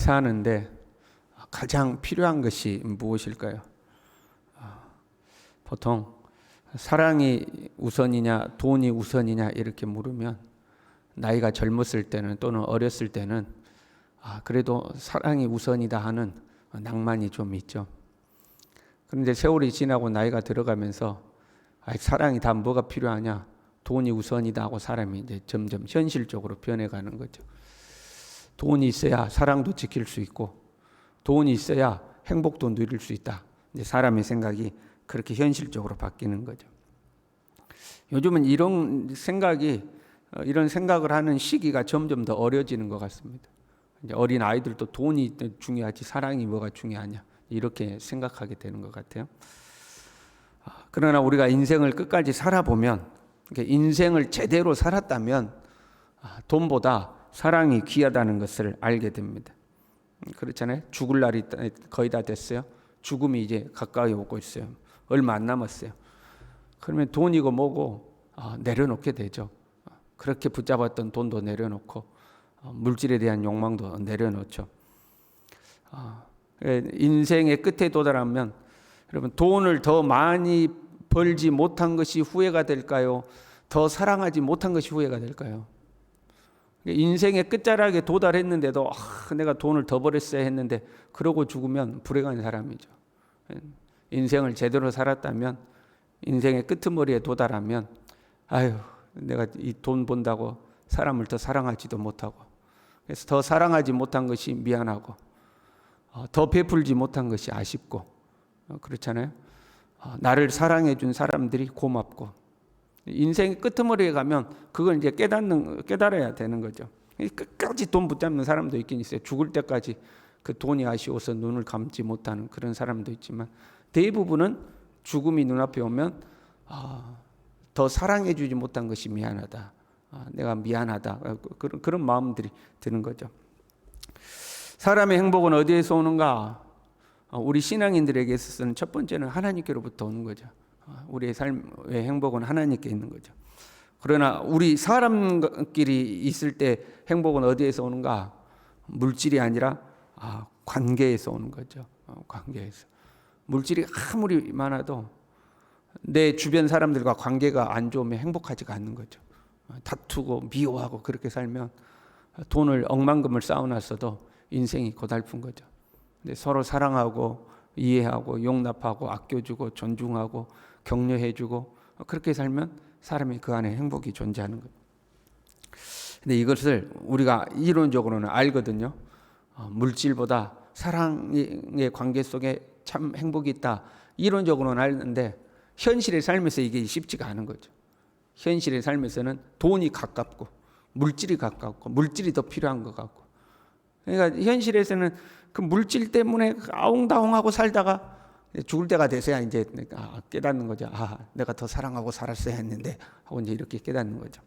사는데 가장 필요한 것이 무엇일까요? 보통 사랑이 우선이냐 돈이 우선이냐 이렇게 물으면 나이가 젊었을 때는 또는 어렸을 때는 그래도 사랑이 우선이다 하는 낭만이 좀 있죠. 그런데 세월이 지나고 나이가 들어가면서 사랑이 다 뭐가 필요하냐, 돈이 우선이다 하고 사람이 이제 점점 현실적으로 변해가는 거죠. 돈이 있어야 사랑도 지킬 수 있고 돈이 있어야 행복도 누릴 수 있다. 이제 사람의 생각이 그렇게 현실적으로 바뀌는 거죠. 요즘은 이런 생각을 하는 시기가 점점 더 어려지는 것 같습니다. 이제 어린 아이들도 돈이 중요하지 사랑이 뭐가 중요하냐 이렇게 생각하게 되는 것 같아요. 그러나 우리가 인생을 끝까지 살아보면, 인생을 제대로 살았다면 돈보다 사랑이 귀하다는 것을 알게 됩니다. 그렇잖아요. 죽을 날이 거의 다 됐어요. 죽음이 이제 가까이 오고 있어요. 얼마 안 남았어요. 그러면 돈이고 뭐고 내려놓게 되죠. 그렇게 붙잡았던 돈도 내려놓고 물질에 대한 욕망도 내려놓죠. 인생의 끝에 도달하면 여러분, 돈을 더 많이 벌지 못한 것이 후회가 될까요? 더 사랑하지 못한 것이 후회가 될까요? 인생의 끝자락에 도달했는데도 내가 돈을 더 벌었어야 했는데 그러고 죽으면 불행한 사람이죠. 인생을 제대로 살았다면, 인생의 끄트머리에 도달하면 내가 이 돈 번다고 사람을 더 사랑하지도 못하고, 그래서 더 사랑하지 못한 것이 미안하고 더 베풀지 못한 것이 아쉽고, 그렇잖아요. 나를 사랑해 준 사람들이 고맙고, 인생의 끄트머리에 가면 그걸 이제 깨달아야 되는 거죠. 끝까지 돈 붙잡는 사람도 있긴 있어요. 죽을 때까지 그 돈이 아쉬워서 눈을 감지 못하는 그런 사람도 있지만, 대부분은 죽음이 눈앞에 오면 더 사랑해 주지 못한 것이 미안하다, 내가 미안하다, 그런 마음들이 드는 거죠. 사람의 행복은 어디에서 오는가? 우리 신앙인들에게 있어서는 첫 번째는 하나님께로부터 오는 거죠. 우리의 삶의 행복은 하나님께 있는 거죠. 그러나 우리 사람끼리 있을 때 행복은 어디에서 오는가? 물질이 아니라 관계에서 오는 거죠. 관계에서. 물질이 아무리 많아도 내 주변 사람들과 관계가 안 좋으면 행복하지가 않는 거죠. 다투고 미워하고 그렇게 살면 돈을 억만금을 쌓아놨어도 인생이 고달픈 거죠. 근데 서로 사랑하고 이해하고 용납하고 아껴주고 존중하고 격려해주고 그렇게 살면 사람이 그 안에 행복이 존재하는 거예요. 근데 이것을 우리가 이론적으로는 알거든요. 물질보다 사랑의 관계 속에 참 행복이 있다. 이론적으로는 알는데 현실의 삶에서 이게 쉽지가 않은 거죠. 현실의 삶에서는 돈이 가깝고 물질이 가깝고 물질이 더 필요한 것 같고, 그러니까 현실에서는 그 물질 때문에 아웅다웅하고 살다가 죽을 때가 돼서야 이제 깨닫는 거죠. 내가 더 사랑하고 살았어야 했는데 하고 이제 이렇게 깨닫는 거죠.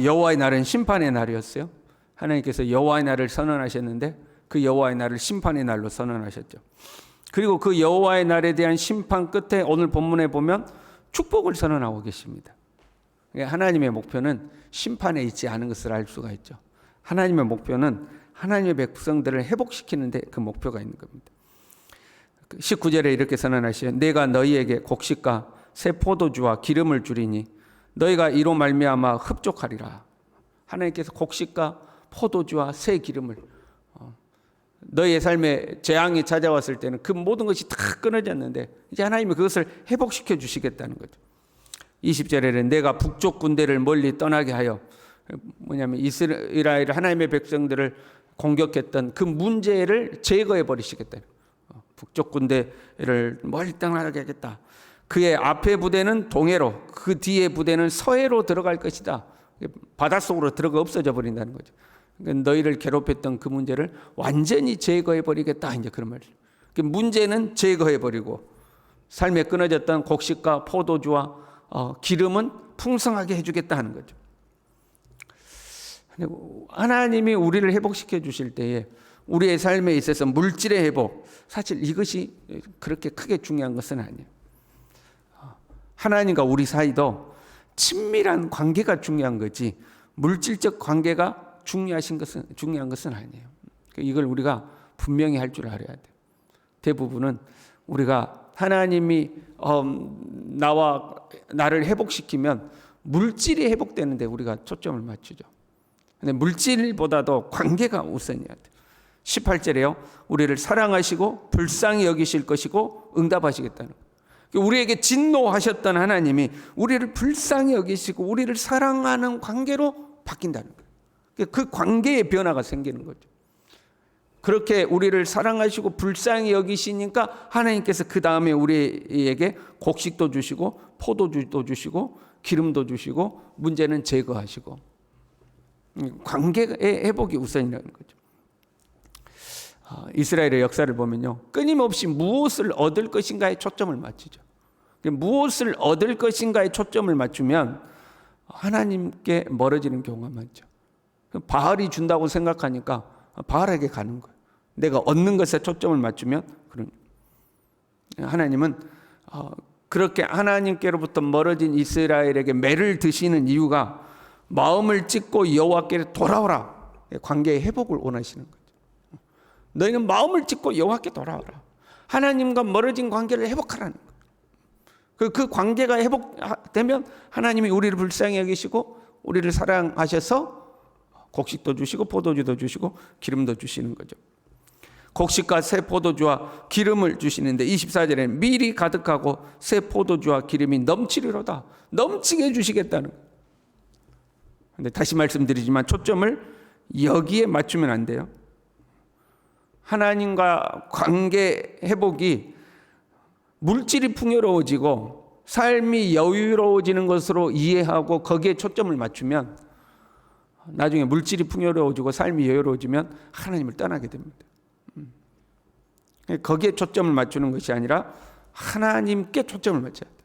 여호와의 날은 심판의 날이었어요. 하나님께서 여호와의 날을 선언하셨는데 그 여호와의 날을 심판의 날로 선언하셨죠. 그리고 그 여호와의 날에 대한 심판 끝에 오늘 본문에 보면 축복을 선언하고 계십니다. 하나님의 목표는 심판에 있지 않은 것을 알 수가 있죠. 하나님의 목표는 하나님의 백성들을 회복시키는데 그 목표가 있는 겁니다. 19절에 이렇게 선언하시죠. 내가 너희에게 곡식과 새 포도주와 기름을 주리니 너희가 이로 말미암아 흡족하리라. 하나님께서 곡식과 포도주와 새 기름을, 너희의 삶에 재앙이 찾아왔을 때는 그 모든 것이 다 끊어졌는데 이제 하나님이 그것을 회복시켜 주시겠다는 거죠. 20절에는 내가 북쪽 군대를 멀리 떠나게 하여, 뭐냐면 이스라엘 하나님의 백성들을 공격했던 그 문제를 제거해 버리시겠다. 북쪽 군대를 멀리 떠나게 하겠다. 그의 앞에 부대는 동해로, 그 뒤에 부대는 서해로 들어갈 것이다. 바닷속으로 들어가 없어져 버린다는 거죠. 그러니까 너희를 괴롭혔던 그 문제를 완전히 제거해 버리겠다, 이제 그런 말이죠. 그 문제는 제거해 버리고 삶에 끊어졌던 곡식과 포도주와 기름은 풍성하게 해주겠다 하는 거죠. 하나님이 우리를 회복시켜 주실 때에 우리의 삶에 있어서 물질의 회복, 사실 이것이 그렇게 크게 중요한 것은 아니에요. 하나님과 우리 사이도 친밀한 관계가 중요한 거지 물질적 관계가 중요한 것은 아니에요. 이걸 우리가 분명히 할 줄 알아야 돼요. 대부분은 우리가 하나님이 나를 회복시키면 물질이 회복되는데 우리가 초점을 맞추죠. 근데 물질보다도 관계가 우선이어야 돼요. 18절에요. 우리를 사랑하시고 불쌍히 여기실 것이고 응답하시겠다는 거예요. 우리에게 진노하셨던 하나님이 우리를 불쌍히 여기시고 우리를 사랑하는 관계로 바뀐다는 거예요. 그 관계의 변화가 생기는 거죠. 그렇게 우리를 사랑하시고 불쌍히 여기시니까 하나님께서 그 다음에 우리에게 곡식도 주시고 포도주도 주시고 기름도 주시고 문제는 제거하시고 관계의 회복이 우선이라는 거죠. 이스라엘의 역사를 보면요, 끊임없이 무엇을 얻을 것인가에 초점을 맞추죠. 무엇을 얻을 것인가에 초점을 맞추면 하나님께 멀어지는 경우가 많죠. 바알이 준다고 생각하니까 바알에게 가는 거예요. 내가 얻는 것에 초점을 맞추면 하나님은 그렇게 하나님께로부터 멀어진 이스라엘에게 매를 드시는 이유가 마음을 찢고 여호와께 돌아오라, 관계의 회복을 원하시는 거죠. 너희는 마음을 찢고 여호와께 돌아오라. 하나님과 멀어진 관계를 회복하라는 거예요. 그 관계가 회복되면 하나님이 우리를 불쌍히 여기시고 우리를 사랑하셔서 곡식도 주시고 포도주도 주시고 기름도 주시는 거죠. 곡식과 새 포도주와 기름을 주시는데 24절에는 밀이 가득하고 새 포도주와 기름이 넘치리로다. 넘치게 주시겠다는 거예요. 근데 다시 말씀드리지만 초점을 여기에 맞추면 안 돼요. 하나님과 관계 회복이 물질이 풍요로워지고 삶이 여유로워지는 것으로 이해하고 거기에 초점을 맞추면 나중에 물질이 풍요로워지고 삶이 여유로워지면 하나님을 떠나게 됩니다. 거기에 초점을 맞추는 것이 아니라 하나님께 초점을 맞춰야 돼요.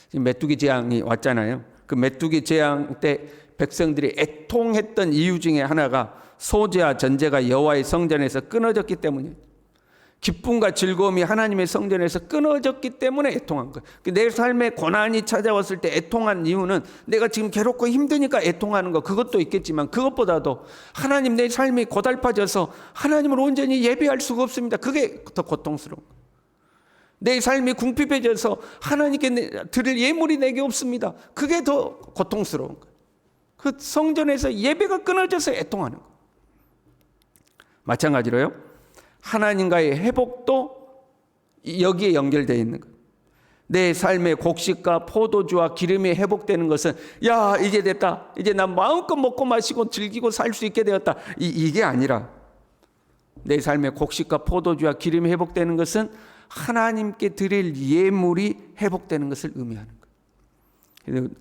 지금 메뚜기 재앙이 왔잖아요. 그 메뚜기 재앙 때 백성들이 애통했던 이유 중에 하나가 소재와 전제가 여호와의 성전에서 끊어졌기 때문이에요. 기쁨과 즐거움이 하나님의 성전에서 끊어졌기 때문에 애통한 거예요. 내 삶에 고난이 찾아왔을 때 애통한 이유는 내가 지금 괴롭고 힘드니까 애통하는 거, 그것도 있겠지만 그것보다도 하나님, 내 삶이 고달파져서 하나님을 온전히 예배할 수가 없습니다. 그게 더 고통스러운 거예요. 내 삶이 궁핍해져서 하나님께 드릴 예물이 내게 없습니다. 그게 더 고통스러운 거예요. 그 성전에서 예배가 끊어져서 애통하는 거예요. 마찬가지로요, 하나님과의 회복도 여기에 연결되어 있는 거예요. 내 삶의 곡식과 포도주와 기름이 회복되는 것은 야, 이제 됐다, 이제 난 마음껏 먹고 마시고 즐기고 살 수 있게 되었다, 이게 아니라 내 삶의 곡식과 포도주와 기름이 회복되는 것은 하나님께 드릴 예물이 회복되는 것을 의미하는 거예요.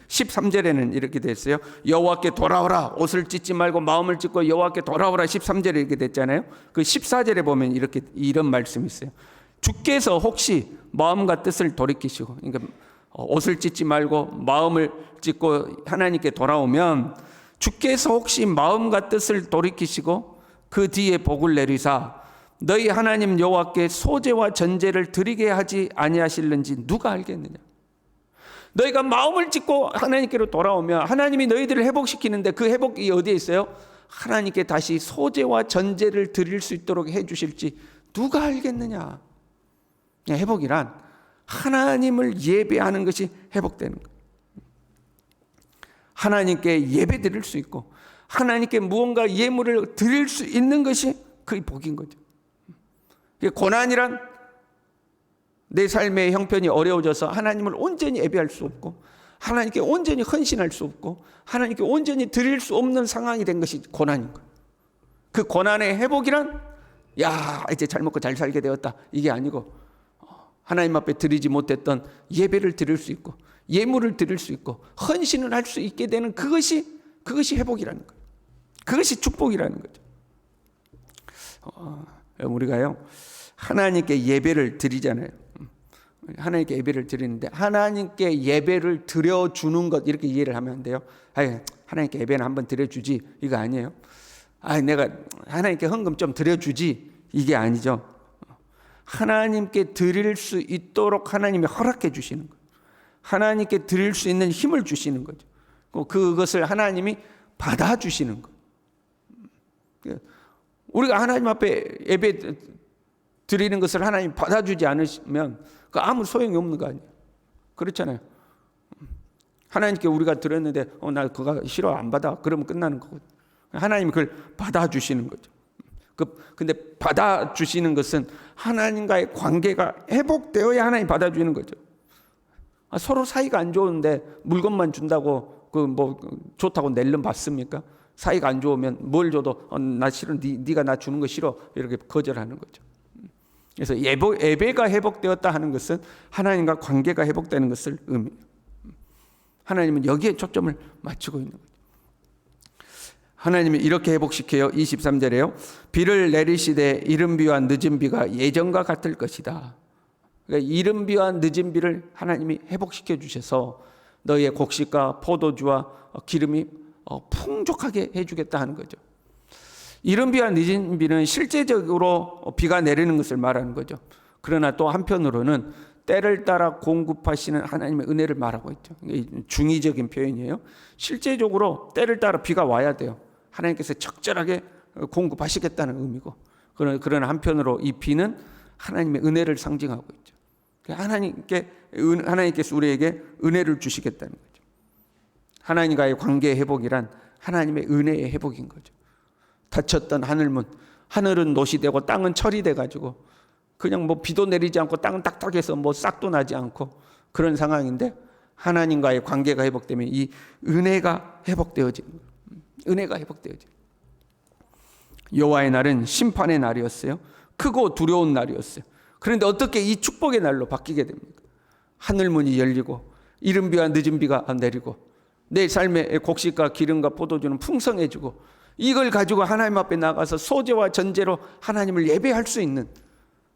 13절에는 이렇게 됐어요. 여호와께 돌아오라, 옷을 찢지 말고 마음을 찢고 여호와께 돌아오라. 13절에 이렇게 됐잖아요. 그 14절에 보면 이런 말씀이 있어요. 주께서 혹시 마음과 뜻을 돌이키시고, 그러니까 옷을 찢지 말고 마음을 찢고 하나님께 돌아오면 주께서 혹시 마음과 뜻을 돌이키시고 그 뒤에 복을 내리사 너희 하나님 여호와께 소제와 전제를 드리게 하지 아니하실는지 누가 알겠느냐. 너희가 마음을 찢고 하나님께로 돌아오면 하나님이 너희들을 회복시키는데 그 회복이 어디에 있어요? 하나님께 다시 소제와 전제를 드릴 수 있도록 해주실지 누가 알겠느냐. 회복이란 하나님을 예배하는 것이 회복되는 거예요. 하나님께 예배 드릴 수 있고 하나님께 무언가 예물을 드릴 수 있는 것이 그의 복인 거죠. 고난이란 내 삶의 형편이 어려워져서 하나님을 온전히 예배할 수 없고 하나님께 온전히 헌신할 수 없고 하나님께 온전히 드릴 수 없는 상황이 된 것이 고난인 거예요. 그 고난의 회복이란 야, 이제 잘 먹고 잘 살게 되었다, 이게 아니고 하나님 앞에 드리지 못했던 예배를 드릴 수 있고 예물을 드릴 수 있고 헌신을 할 수 있게 되는 그것이 회복이라는 거예요. 그것이 축복이라는 거죠. 우리가요, 하나님께 예배를 드리잖아요. 하나님께 예배를 드리는데 하나님께 예배를 드려주는 것, 이렇게 이해를 하면 안 돼요. 하나님께 예배는 한번 드려주지, 이거 아니에요. 내가 하나님께 헌금 좀 드려주지, 이게 아니죠. 하나님께 드릴 수 있도록 하나님이 허락해 주시는 거예요. 하나님께 드릴 수 있는 힘을 주시는 거죠. 그것을 하나님이 받아주시는 거예요. 우리가 하나님 앞에 예배 드리는 것을 하나님 받아주지 않으시면 그 아무 소용이 없는 거 아니에요. 그렇잖아요. 하나님께 우리가 드렸는데 나 그거 싫어 안 받아 그러면 끝나는 거거든요. 하나님이 그걸 받아주시는 거죠. 근데 받아주시는 것은 하나님과의 관계가 회복되어야 하나님 받아주는 거죠. 서로 사이가 안 좋은데 물건만 준다고 그 뭐 좋다고 낼름 받습니까? 사이가 안 좋으면 뭘 줘도 나 싫어, 네가 나 주는 거 싫어 이렇게 거절하는 거죠. 그래서 예배가 회복되었다 하는 것은 하나님과 관계가 회복되는 것을 의미해요. 하나님은 여기에 초점을 맞추고 있는 거죠. 하나님이 이렇게 회복시켜요. 23절에요. 비를 내리시되 이른 비와 늦은 비가 예전과 같을 것이다. 그러니까 이른 비와 늦은 비를 하나님이 회복시켜 주셔서 너희의 곡식과 포도주와 기름이 풍족하게 해주겠다 하는 거죠. 이른 비와 늦은 비는 실제적으로 비가 내리는 것을 말하는 거죠. 그러나 또 한편으로는 때를 따라 공급하시는 하나님의 은혜를 말하고 있죠. 중의적인 표현이에요. 실제적으로 때를 따라 비가 와야 돼요. 하나님께서 적절하게 공급하시겠다는 의미고, 그러나 한편으로 이 비는 하나님의 은혜를 상징하고 있죠. 하나님께서 우리에게 은혜를 주시겠다는 거죠. 하나님과의 관계의 회복이란 하나님의 은혜의 회복인 거죠. 닫혔던 하늘문, 하늘은 노시 되고 땅은 철이 돼 가지고 그냥 뭐 비도 내리지 않고 땅은 딱딱해서 뭐 싹도 나지 않고 그런 상황인데, 하나님과의 관계가 회복되면 이 은혜가 회복되어지는 거예요. 은혜가 회복되어지는 거예요. 여호와의 날은 심판의 날이었어요. 크고 두려운 날이었어요. 그런데 어떻게 이 축복의 날로 바뀌게 됩니까? 하늘문이 열리고 이른 비와 늦은 비가 내리고 내 삶의 곡식과 기름과 포도주는 풍성해지고, 이걸 가지고 하나님 앞에 나가서 소제와 전제로 하나님을 예배할 수 있는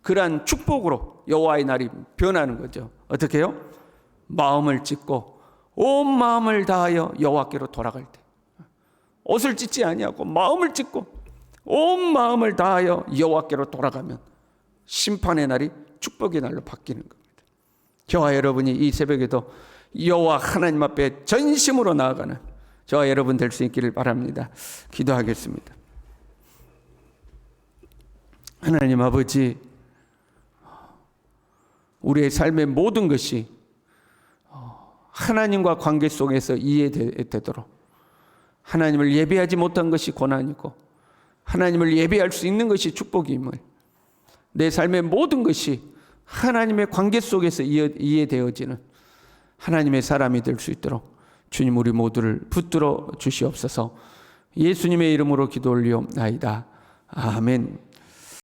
그러한 축복으로 여호와의 날이 변하는 거죠. 어떻게 해요? 마음을 찢고 온 마음을 다하여 여호와께로 돌아갈 때, 옷을 찢지 아니하고 마음을 찢고 온 마음을 다하여 여호와께로 돌아가면 심판의 날이 축복의 날로 바뀌는 겁니다. 저와 여러분이 이 새벽에도 여호와 하나님 앞에 전심으로 나아가는 저와 여러분 될 수 있기를 바랍니다. 기도하겠습니다. 하나님 아버지, 우리의 삶의 모든 것이 하나님과 관계 속에서 이해되도록, 하나님을 예배하지 못한 것이 고난이고 하나님을 예배할 수 있는 것이 축복임을, 내 삶의 모든 것이 하나님의 관계 속에서 이해되어지는 하나님의 사람이 될 수 있도록 주님 우리 모두를 붙들어 주시옵소서. 예수님의 이름으로 기도 올리옵나이다. 아멘.